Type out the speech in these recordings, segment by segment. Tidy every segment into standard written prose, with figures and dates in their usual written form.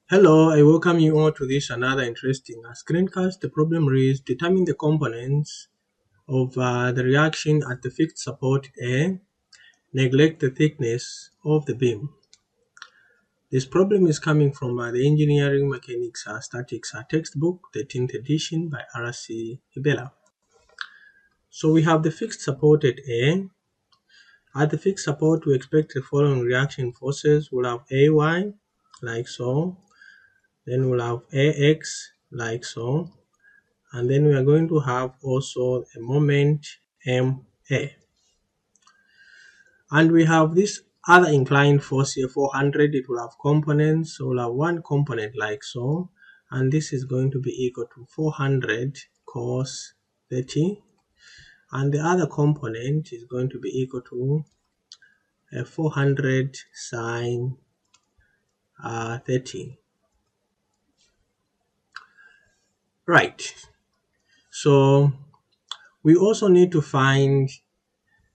Hello, I welcome you all to this another interesting screencast. The problem reads determine the components of the reaction at the fixed support A. Neglect the thickness of the beam. This problem is coming from the Engineering Mechanics Statics textbook, 13th edition by R.C. Hibbeler. So we have the fixed support at A. At the fixed support, we expect the following reaction forces. We'll have AY, like so. Then we'll have AX, like so. And then we are going to have also a moment MA. And we have this other inclined force here, 400. It will have components. So we'll have one component like so. And this is going to be equal to 400 cos 30. And the other component is going to be equal to 400 sine 30. Right. So we also need to find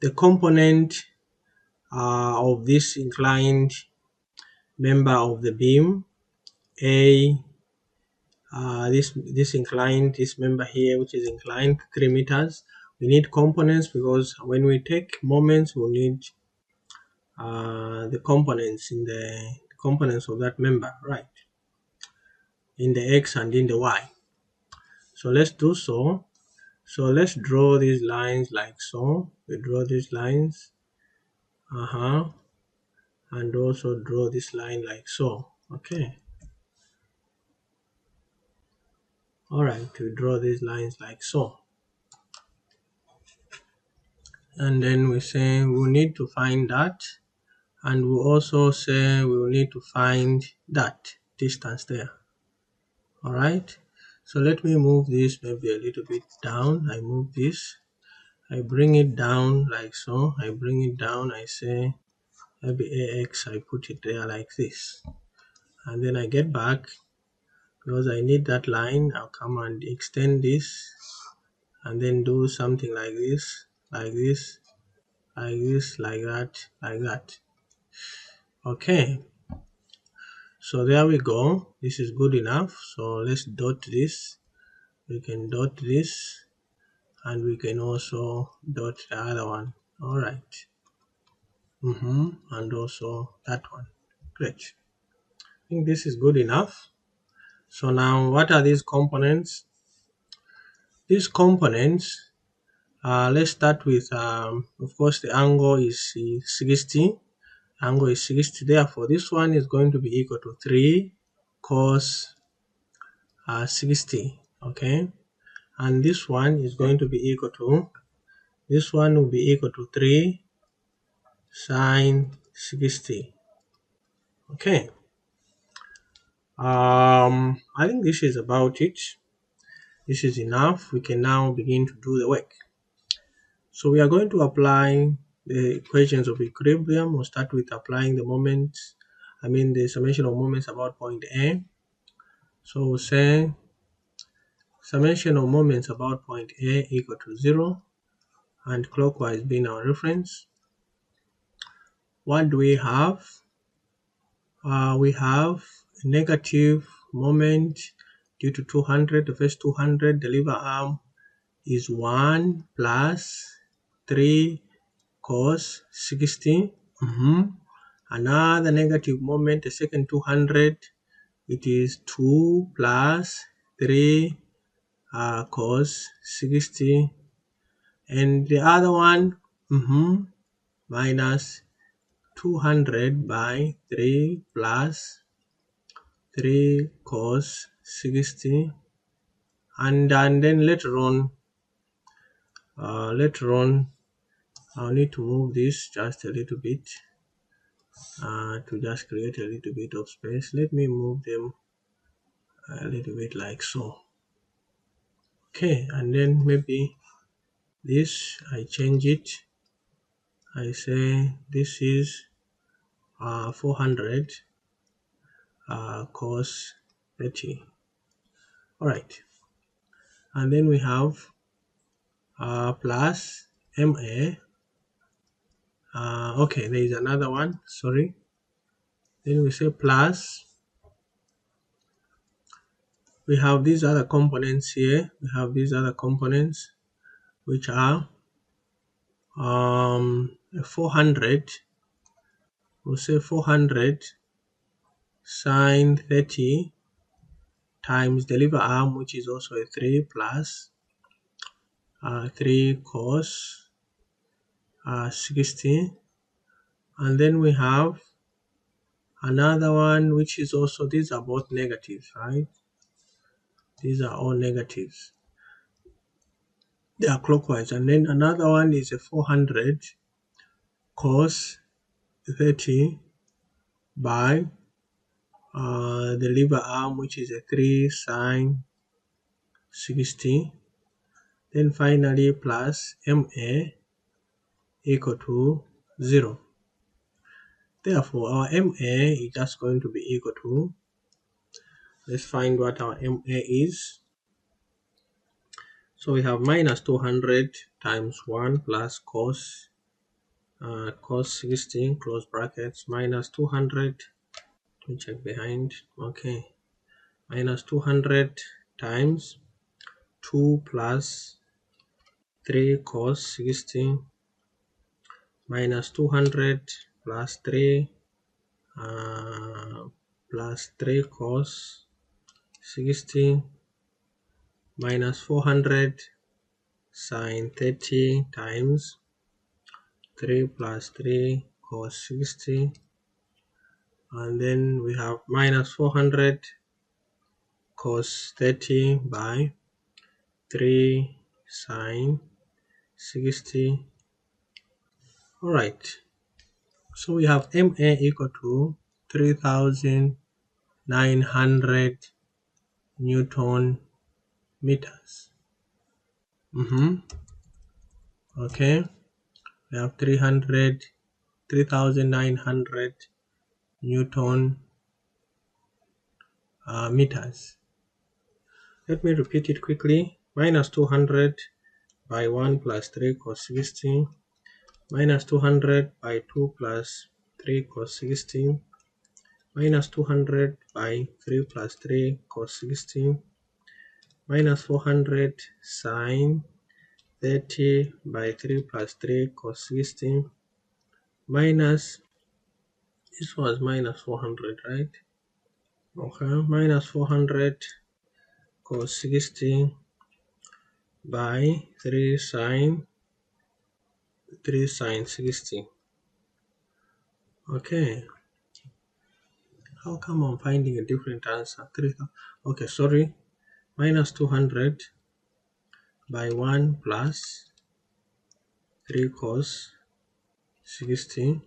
the component of this inclined member of the beam. This member here, which is inclined 3 meters. We need components because when we take moments, we'll need the components of that member, right? In the X and in the Y. So let's do so. So let's draw these lines like so. We draw these lines. And also draw this line like so. Okay. Alright, we draw these lines like so. And then we say we need to find that, and we also say we will need to find that distance there. Alright, so let me move this maybe a little bit down. I move this, I bring it down like so. I bring it down, I say maybe AX, I put it there like this, and then I get back because I need that line. I'll come and extend this and then do something like this, like this, like this, like that, like that. Okay, so there we go. This is good enough. So let's dot this. We can dot this, and we can also dot the other one. All right. And also that one. Great. I think this is good enough. So now, what are these components? These components, let's start with, of course, the angle is 60. Angle is 60. Therefore, this one is going to be equal to 3 cos 60. Okay. And this one is going to be equal to, this one will be equal to 3 sine 60. Okay. I think this is about it. This is enough. We can now begin to do the work. So we are going to apply the equations of equilibrium. We'll start with applying the moments, the summation of moments about point A. So we'll say summation of moments about point A equal to 0, and clockwise being our reference. What do we have? We have a negative moment due to 200. The first 200, the lever arm is 1 plus 3 cos 60. Another negative moment, the second 200, it is 2 plus 3 cos 60. And the other one, minus 200 by 3 plus 3 cos 60. And then later on, I'll need to move this just a little bit to just create a little bit of space. Let me move them a little bit like so. Okay, and then maybe this, I change it. I say this is 400 cos 30. Alright, and then we have plus MA. Okay, there is another one, sorry. Then we say plus we have these other components here. We have these other components which are 400. We'll say 400 sine 30 times the lever arm, which is also a 3, plus 3 cos 60. And then we have another one which is also, these are both negatives, right? These are all negatives. They are clockwise. And then another one is a 400 cos 30 by the lever arm, which is a 3 sine 60. Then finally plus MA equal to 0. Therefore, our MA is just going to be equal to, let's find what our MA is. So we have minus 200 times 1 plus cos 60, close brackets, minus 200, to check behind, okay, minus 200 times 2 plus 3 cos 60 minus 200 plus 3 plus 3 cos 60 minus 400 sine 30 times 3 plus 3 cos 60, and then we have minus 400 cos 30 by 3 sine 60. Alright, so we have MA equal to 3,900 Newton meters. Okay, we have 3,900 Newton meters. Let me repeat it quickly. Minus 200 by 1 plus 3 cos 60, minus 200 by 2 plus 3 cos 60, minus 200 by 3 plus 3 cos 60, minus 400 sine 30 by 3 plus 3 cos 60, minus, this was minus 400, right? Okay, minus 400 cos 60 by 3 sine 60. Okay, how come I'm finding a different answer? Okay, sorry, minus 200 by 1 plus 3 cos 60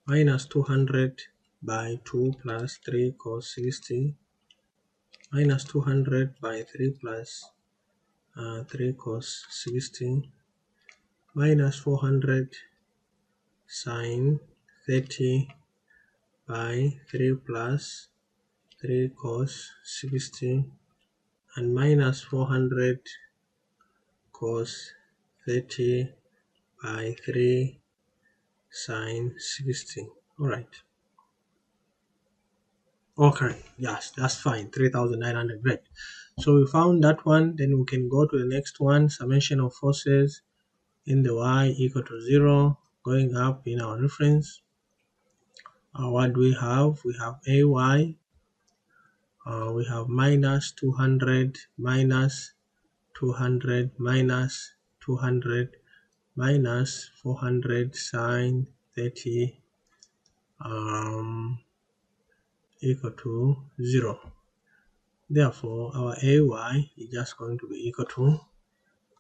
minus 200 by 2 plus 3 cos 60 minus 200 by 3 plus 3 cos 60 minus 400 sine 30 by 3 plus 3 cos 60 and minus 400 cos 30 by 3 sine 60. Alright. Okay, yes, that's fine. 3,900, great. So we found that one. Then we can go to the next one. Summation of forces in the y equal to 0, going up in our reference. What do we have? We have AY. We have minus 200 minus 200 minus 200 minus 400 sine 30 equal to 0. Therefore, our AY is just going to be equal to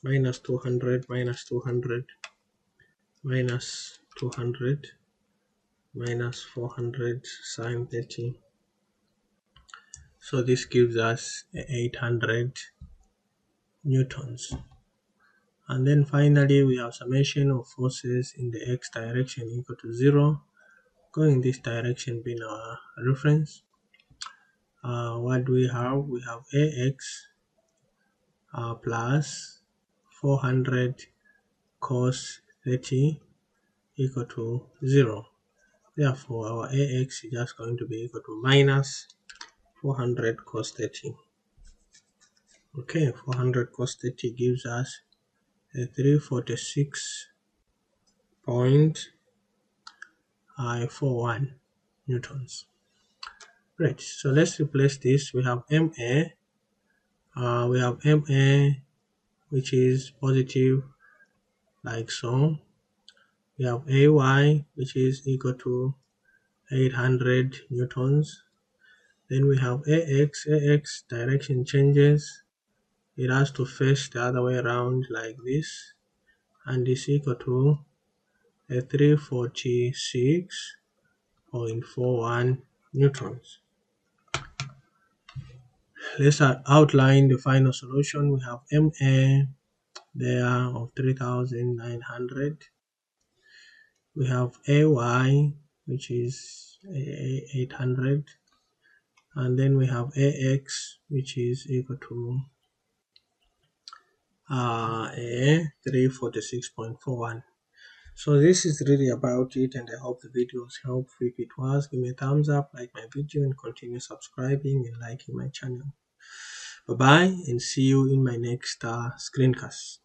minus 200 minus 200 minus 200 minus 400 sine 30. So this gives us 800 newtons. And then finally, we have summation of forces in the x direction equal to 0, going in this direction being our reference. What do we have? We have AX plus 400 cos 30 equal to 0. Therefore, our AX is just going to be equal to minus 400 cos 30. Okay, 400 cos 30 gives us a 346.41 newtons. Great. So let's replace this. We have MA. Which is positive, like so. We have AY, which is equal to 800 newtons. Then we have AX. AX direction changes. It has to face the other way around like this, and is equal to a 346.41 newtons. Let's outline the final solution. We have MA there of 3,900. We have AY, which is 800, and then we have AX, which is equal to 346.41. So this is really about it, and I hope the video was helpful. If it was, give me a thumbs up, like my video, and continue subscribing and liking my channel. Bye bye, and see you in my next screencast.